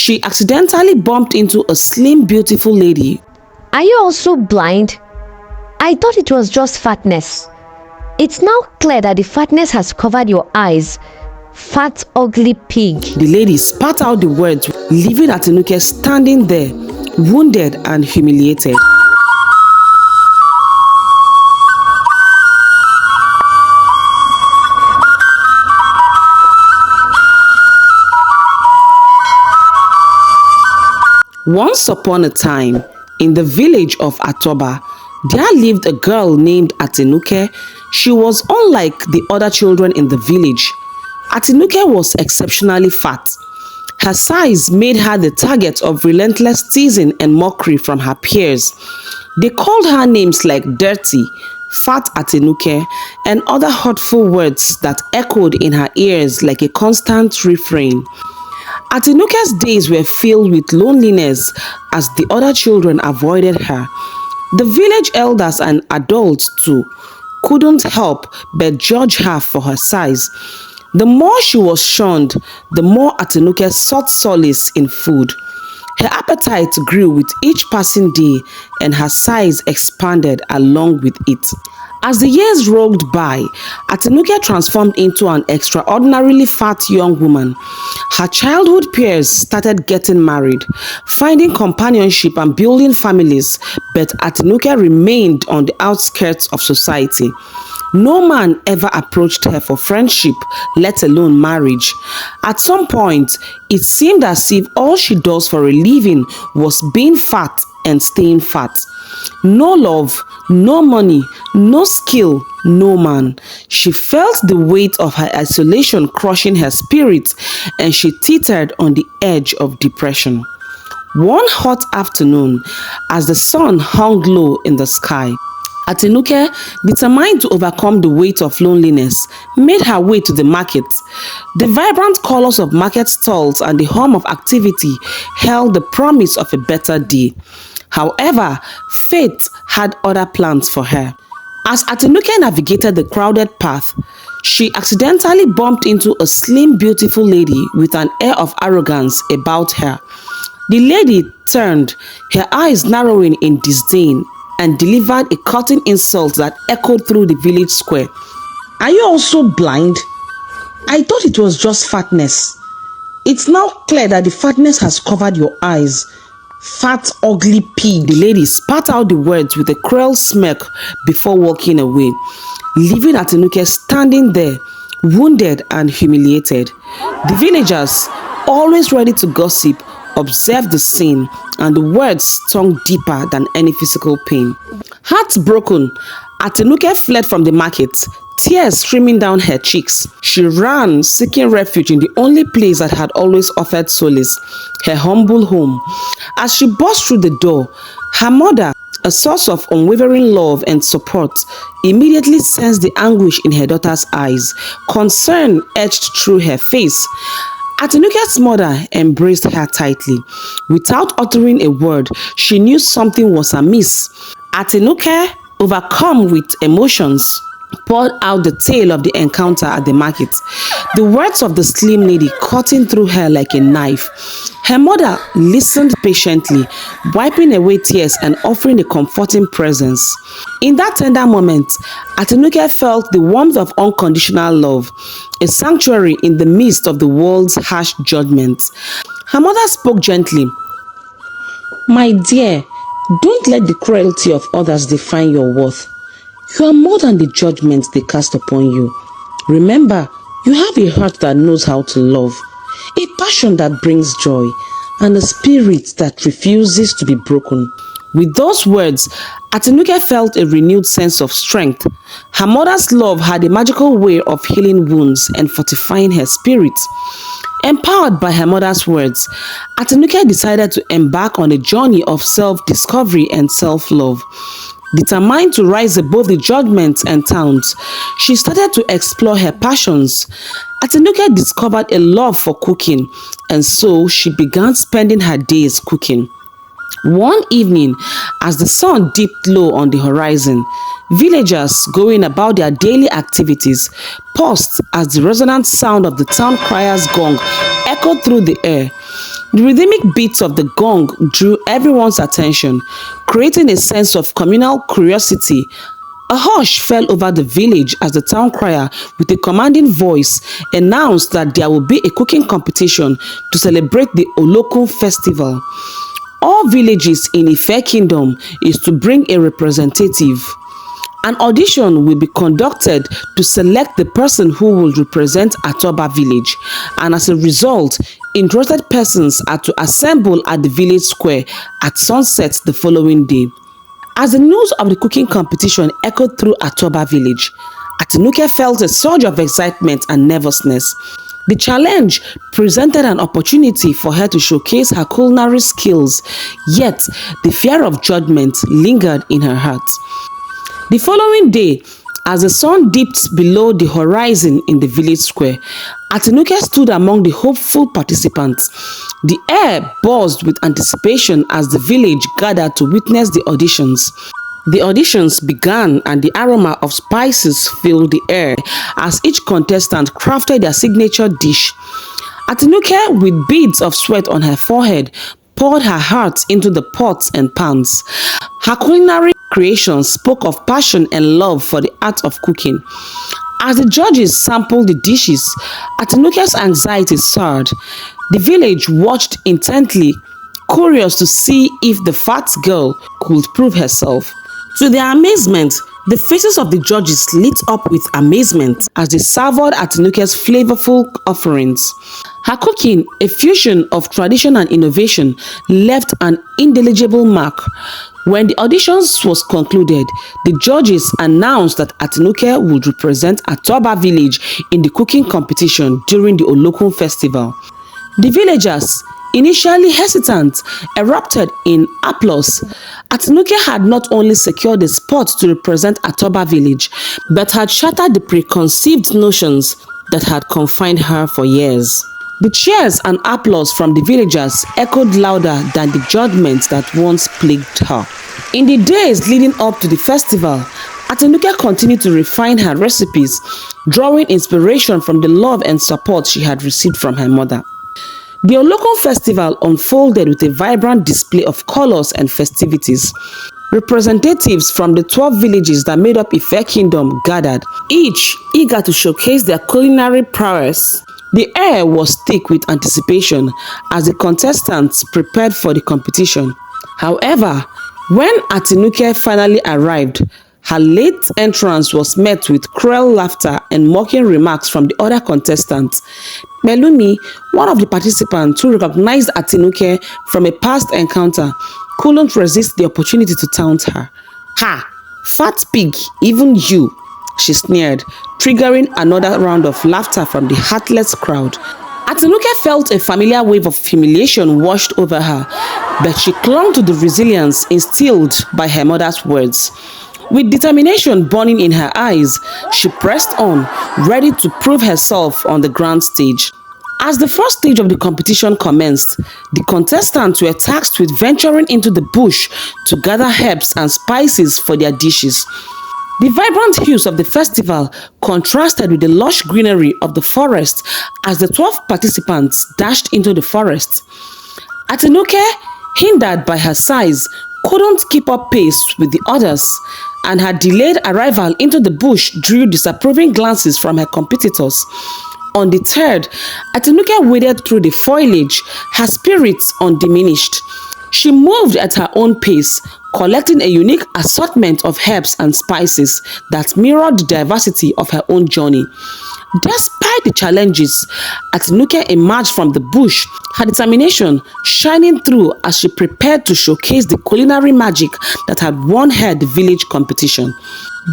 she accidentally bumped into a slim, beautiful lady. Are you also blind? I thought it was just fatness. It's now clear that the fatness has covered your eyes. Fat, ugly pig. The lady spat out the words, leaving Atinuke standing there, wounded and humiliated. Once upon a time, in the village of Atoba, there lived a girl named Atinuke. She was unlike the other children in the village. Atinuke was exceptionally fat. Her size made her the target of relentless teasing and mockery from her peers. They called her names like dirty, fat Atinuke, and other hurtful words that echoed in her ears like a constant refrain. Atinuke's days were filled with loneliness as the other children avoided her. The village elders and adults too couldn't help but judge her for her size. The more she was shunned, the more Atinuke sought solace in food. Her appetite grew with each passing day, and her size expanded along with it. As the years rolled by, Atinuke transformed into an extraordinarily fat young woman. Her childhood peers started getting married, finding companionship and building families, but Atinuke remained on the outskirts of society. No man ever approached her for friendship, let alone marriage. At some point, it seemed as if all she does for a living was being fat and staying fat. No love, no money, no skill, no man. She felt the weight of her isolation crushing her spirit, and she teetered on the edge of depression. One hot afternoon, as the sun hung low in the sky, Atinuke, determined to overcome the weight of loneliness, made her way to the market. The vibrant colors of market stalls and the hum of activity held the promise of a better day. However, fate had other plans for her. As Atinuke navigated the crowded path, she accidentally bumped into a slim, beautiful lady with an air of arrogance about her. The lady turned, her eyes narrowing in disdain, and delivered a cutting insult that echoed through the village square. Are you also blind? I thought it was just fatness. It's now clear that the fatness has covered your eyes. Fat, ugly pig. The lady spat out the words with a cruel smirk before walking away, leaving Atinuke standing there, wounded and humiliated. The villagers, always ready to gossip, observed the scene, and the words stung deeper than any physical pain. Heartbroken, Atinuke fled from the market, tears streaming down her cheeks. She ran, seeking refuge in the only place that had always offered solace, her humble home. As she burst through the door, her mother, a source of unwavering love and support, immediately sensed the anguish in her daughter's eyes. Concern etched through her face. Atinuke's mother embraced her tightly. Without uttering a word, she knew something was amiss. Atinuke, overcome with emotions, poured out the tale of the encounter at the market. The words of the slim lady cutting through her like a knife. Her mother listened patiently, wiping away tears and offering a comforting presence. In that tender moment, Atinuke felt the warmth of unconditional love, a sanctuary in the midst of the world's harsh judgments. Her mother spoke gently. "My dear, don't let the cruelty of others define your worth. You are more than the judgments they cast upon you. Remember, you have a heart that knows how to love, a passion that brings joy, and a spirit that refuses to be broken." With those words, Atinuke felt a renewed sense of strength. Her mother's love had a magical way of healing wounds and fortifying her spirit. Empowered by her mother's words, Atinuke decided to embark on a journey of self-discovery and self-love. Determined to rise above the judgments and taunts, she started to explore her passions. Atinuke discovered a love for cooking, and so she began spending her days cooking. One evening, as the sun dipped low on the horizon, villagers going about their daily activities paused as the resonant sound of the town crier's gong echoed through the air. The rhythmic beats of the gong drew everyone's attention, creating a sense of communal curiosity. A hush fell over the village as the town crier, with a commanding voice, announced that there will be a cooking competition to celebrate the Olokun festival. All villages in Ife Kingdom is to bring a representative. An audition will be conducted to select the person who will represent Atoba village, and as a result, interested persons are to assemble at the village square at sunset the following day. As the news of the cooking competition echoed through Atoba village, Atinuke felt a surge of excitement and nervousness. The challenge presented an opportunity for her to showcase her culinary skills, yet the fear of judgment lingered in her heart. The following day, as the sun dipped below the horizon in the village square, Atinuke stood among the hopeful participants. The air buzzed with anticipation as the village gathered to witness the auditions. The auditions began and the aroma of spices filled the air as each contestant crafted their signature dish. Atinuke, with beads of sweat on her forehead, poured her heart into the pots and pans. Her culinary creation spoke of passion and love for the art of cooking. As the judges sampled the dishes, Atinuke's anxiety soared. The village watched intently, curious to see if the fat girl could prove herself. To their amazement, the faces of the judges lit up with amazement as they savored Atinuke's flavorful offerings. Her cooking, a fusion of tradition and innovation, left an indelible mark. When the auditions was concluded, the judges announced that Atinuke would represent Atoba village in the cooking competition during the Olokun festival. The villagers, initially hesitant, erupted in applause. Atinuke had not only secured the spot to represent Atoba village, but had shattered the preconceived notions that had confined her for years. The cheers and applause from the villagers echoed louder than the judgment that once plagued her. In the days leading up to the festival, Atinuke continued to refine her recipes, drawing inspiration from the love and support she had received from her mother. The Olokun festival unfolded with a vibrant display of colors and festivities. Representatives from the 12 villages that made up Ife Kingdom gathered, each eager to showcase their culinary prowess. The air was thick with anticipation as the contestants prepared for the competition. However, when Atinuke finally arrived, her late entrance was met with cruel laughter and mocking remarks from the other contestants. Melumi, one of the participants who recognized Atinuke from a past encounter, couldn't resist the opportunity to taunt her. "Ha! Fat pig, even you!" she sneered, triggering another round of laughter from the heartless crowd. Atinuke felt a familiar wave of humiliation washed over her, but she clung to the resilience instilled by her mother's words. With determination burning in her eyes, she pressed on, ready to prove herself on the grand stage. As the first stage of the competition commenced, the contestants were tasked with venturing into the bush to gather herbs and spices for their dishes. The vibrant hues of the festival contrasted with the lush greenery of the forest as the 12 participants dashed into the forest. Atinuke, hindered by her size, couldn't keep up pace with the others, and her delayed arrival into the bush drew disapproving glances from her competitors. Undeterred, Atinuke waded through the foliage, her spirits undiminished. She moved at her own pace, collecting a unique assortment of herbs and spices that mirrored the diversity of her own journey. Despite the challenges, Atinuke emerged from the bush, her determination shining through as she prepared to showcase the culinary magic that had won her the village competition.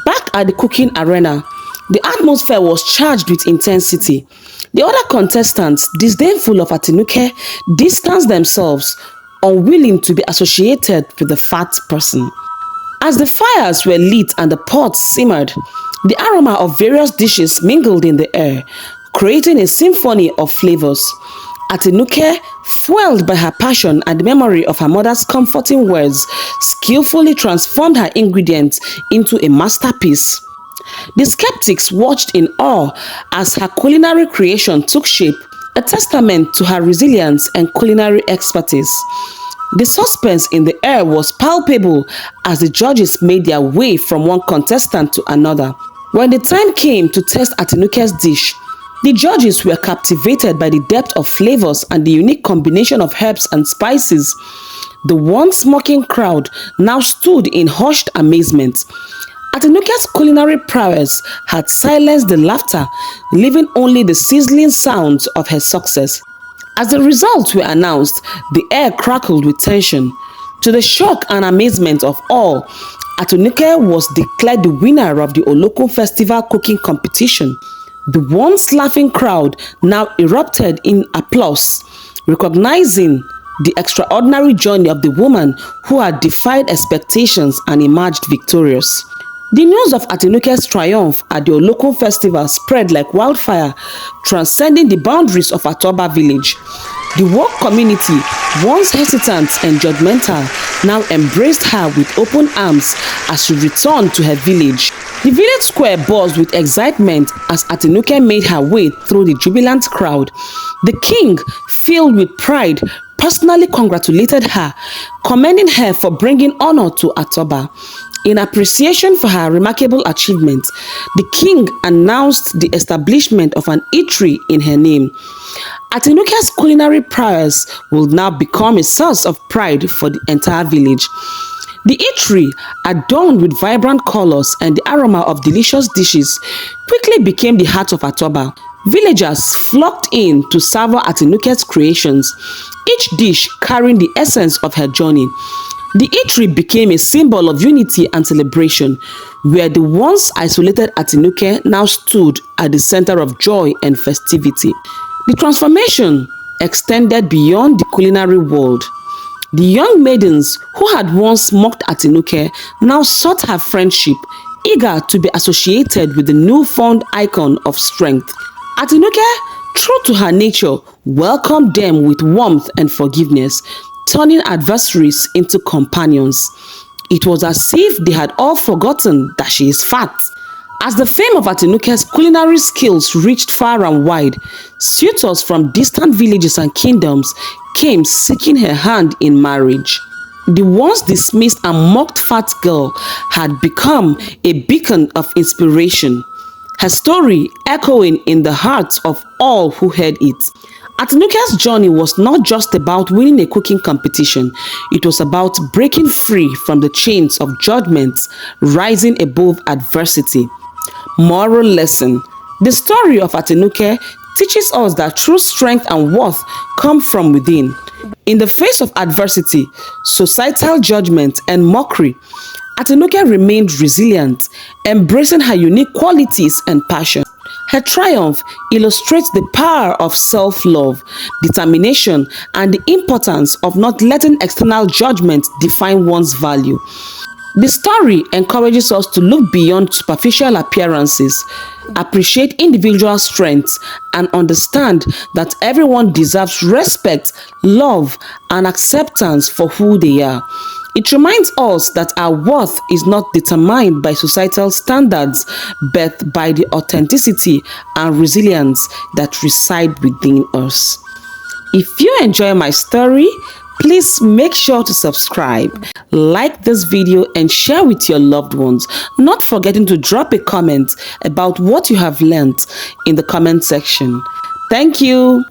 Back at the cooking arena, the atmosphere was charged with intensity. The other contestants, disdainful of Atinuke, distanced themselves, unwilling to be associated with the fat person. As the fires were lit and the pots simmered, the aroma of various dishes mingled in the air, creating a symphony of flavors. Atinuke, fueled by her passion and the memory of her mother's comforting words, skillfully transformed her ingredients into a masterpiece. The skeptics watched in awe as her culinary creation took shape, a testament to her resilience and culinary expertise. The suspense in the air was palpable as the judges made their way from one contestant to another. When the time came to test Atinuke's dish, the judges were captivated by the depth of flavors and the unique combination of herbs and spices. The once mocking crowd now stood in hushed amazement. Atinuke's culinary prowess had silenced the laughter, leaving only the sizzling sounds of her success. As the results were announced, the air crackled with tension. To the shock and amazement of all, Atinuke was declared the winner of the Olokun Festival cooking competition. The once laughing crowd now erupted in applause, recognizing the extraordinary journey of the woman who had defied expectations and emerged victorious. The news of Atinuke's triumph at the Olokun Festival spread like wildfire, transcending the boundaries of Atoba village. The work community, once hesitant and judgmental, now embraced her with open arms as she returned to her village. The village square buzzed with excitement as Atinuke made her way through the jubilant crowd. The king, filled with pride, personally congratulated her, commending her for bringing honor to Atoba. In appreciation for her remarkable achievement, the king announced the establishment of an eatery in her name. Atinuke's culinary prowess will now become a source of pride for the entire village. The eatery, adorned with vibrant colors and the aroma of delicious dishes, quickly became the heart of Atoba. Villagers flocked in to savor Atinuke's creations, each dish carrying the essence of her journey. The eatery became a symbol of unity and celebration, where the once isolated Atinuke now stood at the center of joy and festivity. The transformation extended beyond the culinary world. The young maidens who had once mocked Atinuke now sought her friendship, eager to be associated with the newfound icon of strength. Atinuke, true to her nature, welcomed them with warmth and forgiveness, turning adversaries into companions. It was as if they had all forgotten that she is fat. As the fame of Atinuke's culinary skills reached far and wide, suitors from distant villages and kingdoms came seeking her hand in marriage. The once dismissed and mocked fat girl had become a beacon of inspiration, her story echoing in the hearts of all who heard it. Atinuke's journey was not just about winning a cooking competition, it was about breaking free from the chains of judgment, rising above adversity. Moral lesson: the story of Atinuke teaches us that true strength and worth come from within. In the face of adversity, societal judgment, and mockery, Atinuke remained resilient, embracing her unique qualities and passion. Her triumph illustrates the power of self-love, determination, and the importance of not letting external judgment define one's value. The story encourages us to look beyond superficial appearances, appreciate individual strengths, and understand that everyone deserves respect, love, and acceptance for who they are. It reminds us that our worth is not determined by societal standards, but by the authenticity and resilience that reside within us. If you enjoy my story, please make sure to subscribe, like this video, and share with your loved ones, not forgetting to drop a comment about what you have learned in the comment section. Thank you.